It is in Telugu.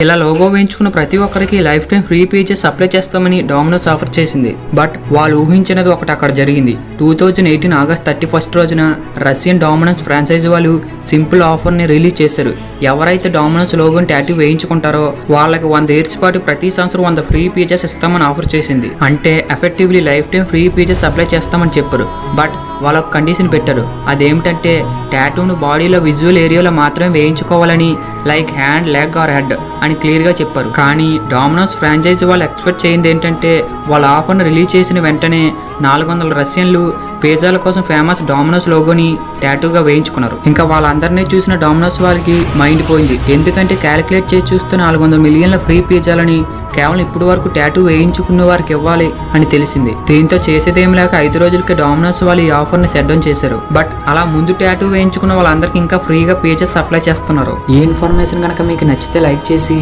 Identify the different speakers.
Speaker 1: ఇలా లోగో వేయించుకున్న ప్రతి ఒక్కరికి life time free pizzas supply చేస్తామని డామినోస్ ఆఫర్ చేసింది. బట్ వాళ్ళు ఊహించినది ఒకటి అక్కడ జరిగింది. 2018 ఆగస్ట్ 31 రోజున రష్యన్ డామినోస్ ఫ్రాంచైజీ వాళ్ళు సింపుల్ ఆఫర్ ని రిలీజ్ చేశారు. ఎవరైతే డామినోస్ లోగోని టాటూ వేయించుకుంటారో వాళ్ళకి 100 ఇయర్స్ పాటు ప్రతి సంవత్సరం 100 ఫ్రీ పిజ్జాస్ ఇస్తామని ఆఫర్ చేసింది. అంటే effectively life time free pizzas supply చేస్తామని చెప్పారు. బట్ వాళ్ళకు కండిషన్ పెట్టారు. అదేమిటంటే టాటూను బాడీలో విజువల్ ఏరియాలో మాత్రమే వేయించుకోవాలని, like hand, leg or head అని క్లియర్ గా చెప్పారు. కానీ డామినోస్ ఫ్రాంచైజీ వాళ్ళు ఎక్స్పెక్ట్ చేయింది ఏంటంటే వాళ్ళ ఆఫర్ను రిలీజ్ చేసిన వెంటనే 400 రష్యన్లు పిజ్జాల కోసం ఫేమస్ డామినోస్ లోగోని టాటూగా వేయించుకున్నారు. ఇంకా వాళ్ళందరినీ చూసిన డామినోస్ వాళ్ళకి మైండ్ పోయింది. ఎందుకంటే క్యాలిక్యులేట్ చేసి చూస్తే 400 మిలియన్ల ఫ్రీ పిజ్జాలని కేవలం ఇప్పుడు వరకు టాటూ వేయించుకున్న వారికి ఇవ్వాలి అని తెలిసింది. దీంతో చేసేదేం లేక 5 రోజులకి డామినోస్ వాళ్ళు ఈ ఆఫర్ ని సెట్ డౌన్ చేశారు. బట్ అలా ముందు టాటూ వేయించుకున్న వాళ్ళందరికీ ఇంకా ఫ్రీగా పిజ్జాస్ సప్లై చేస్తున్నారు. ఈ ఇన్ఫర్మేషన్ కనుక మీకు నచ్చితే లైక్ చేసి